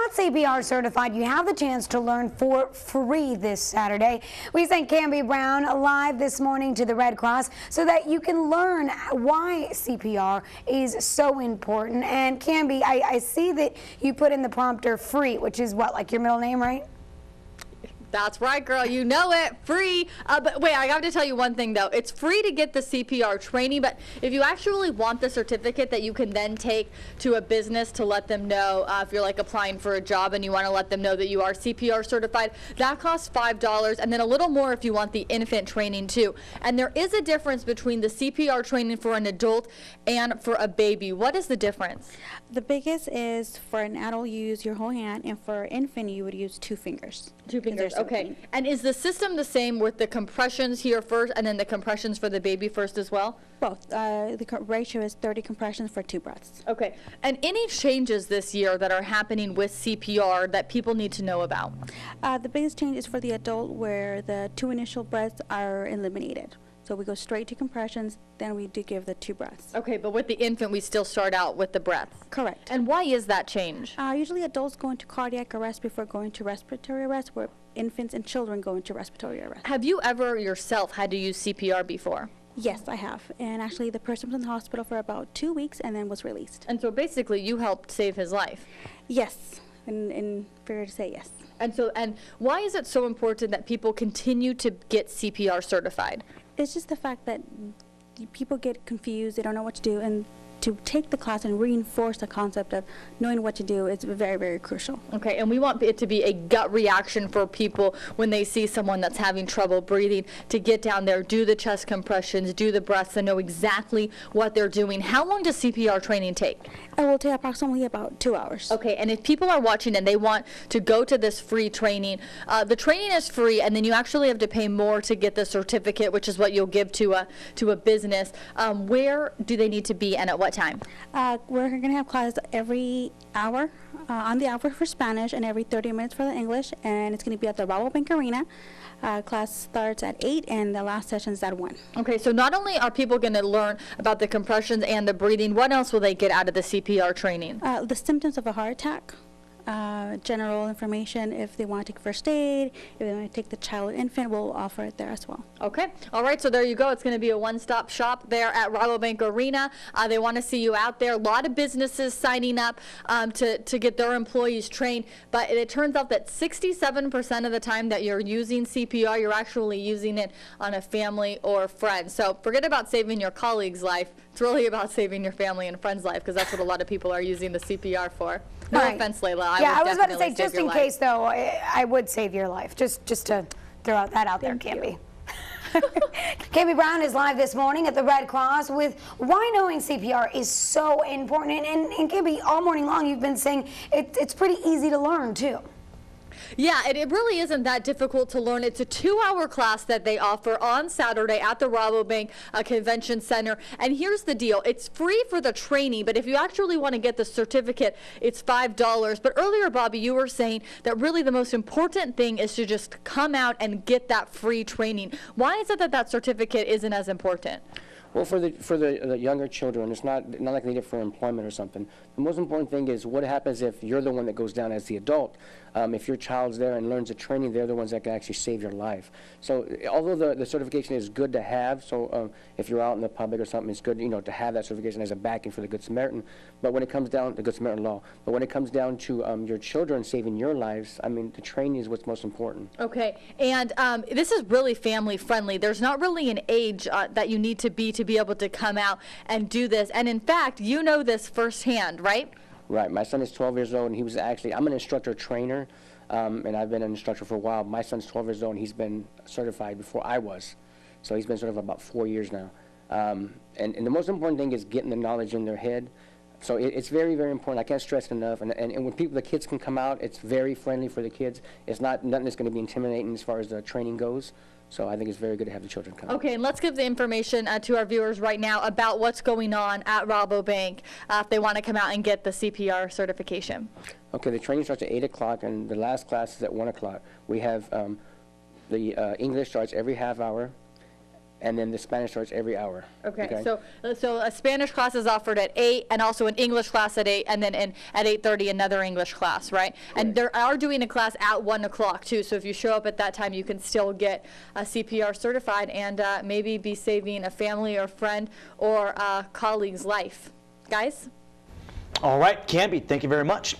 not CPR certified, you have the chance to learn for free this Saturday. We sent Cambi Brown live this morning to the Red Cross so that you can learn why CPR is so important. And Cambi, I see that you put in the prompter free, which is what, like your middle name, right? That's right, girl. You know it. Free. But wait, I have to tell you one thing, though. It's free to get the CPR training, but if you actually want the certificate that you can then take to a business to let them know if you're like applying for a job and you want to let them know that you are CPR certified, that costs $5, and then a little more if you want the infant training, too. And there is a difference between the CPR training for an adult and for a baby. What is the difference? The biggest is for an adult, you use your whole hand, and for an infant, you would use 2 fingers. 2 fingers, okay. And is the system the same with the compressions here first and then the compressions for the baby first as well? Both. The ratio is 30 compressions for 2 breaths. Okay. And any changes this year that are happening with CPR that people need to know about? The biggest change is for the adult, where the 2 initial breaths are eliminated. So we go straight to compressions, then we do give the 2 breaths. Okay, but with the infant, we still start out with the breath. Correct. And why is that change? Usually adults go into cardiac arrest before going to respiratory arrest, where infants and children go into respiratory arrest. Have you ever yourself had to use CPR before? Yes, I have. And actually the person was in the hospital for about 2 weeks and then was released. And so basically you helped save his life? Yes, and fair to say yes. And why is it so important that people continue to get CPR certified? It's just the fact that people get confused, they don't know what to do, and to take the class and reinforce the concept of knowing what to do is very, very crucial. Okay, and we want it to be a gut reaction for people when they see someone that's having trouble breathing to get down there, do the chest compressions, do the breaths, and know exactly what they're doing. How long does CPR training take? It will take approximately about 2 hours. Okay, and if people are watching and they want to go to this free training, the training is free, and then you actually have to pay more to get the certificate, which is what you'll give to a business. Where do they need to be and at what time? We're going to have classes every hour on the hour for Spanish and every 30 minutes for the English, and it's going to be at the Rabobank Arena. Class starts at 8 and the last session is at 1. Okay, so not only are people going to learn about the compressions and the breathing, what else will they get out of the CPR training? The symptoms of a heart attack. General information, if they want to take first aid, if they want to take the child or infant, we'll offer it there as well. Okay, all right, so there you go. It's going to be a one-stop shop there at Rabobank Arena. They want to see you out there. A lot of businesses signing up to get their employees trained, but it turns out that 67% of the time that you're using CPR, you're actually using it on a family or friend. So forget about saving your colleague's life. It's really about saving your family and friend's life, because that's what a lot of people are using the CPR for. No offense, Layla. Yeah, I was about to say, just in case, though, I would save your life. Just to throw that out there, Cambi. Cambi Brown is live this morning at the Red Cross with why knowing CPR is so important. And Cambi, all morning long you've been saying it's pretty easy to learn, too. Yeah, it really isn't that difficult to learn. It's a 2-hour class that they offer on Saturday at the Rabobank Convention Center. And here's the deal. It's free for the training, but if you actually want to get the certificate, it's $5. But earlier, Bobby, you were saying that really the most important thing is to just come out and get that free training. Why is it that that certificate isn't as important? Well, for the younger children, it's not like they need it for employment or something. The most important thing is what happens if you're the one that goes down as the adult. If your child's there and learns the training, they're the ones that can actually save your life. So although the certification is good to have, so if you're out in the public or something, it's good, to have that certification as a backing for the Good Samaritan. But when it comes down to Good Samaritan law, but when it comes down to your children saving your lives, I mean, the training is what's most important. Okay, and this is really family friendly. There's not really an age that you need to be able to come out and do this. And in fact, you know this firsthand, right? Right. My son is 12 years old, and he was actually, I'm an instructor trainer, and I've been an instructor for a while. My son's 12 years old, and he's been certified before I was. So he's been certified about 4 years now. And the most important thing is getting the knowledge in their head. So it's very, very important. I can't stress it enough. And when the kids can come out, it's very friendly for the kids. It's nothing that's going to be intimidating as far as the training goes. So I think it's very good to have the children come. Okay, and let's give the information to our viewers right now about what's going on at Rabobank if they want to come out and get the CPR certification. Okay, the training starts at 8 o'clock, and the last class is at 1 o'clock. We have the English starts every half hour. and then the Spanish starts every hour. Okay. So a Spanish class is offered at 8, and also an English class at 8, and then at 8:30 another English class, right? And they are doing a class at 1 o'clock too. So if you show up at that time, you can still get CPR certified and maybe be saving a family or friend or a colleague's life. Guys? All right, Cambi, thank you very much.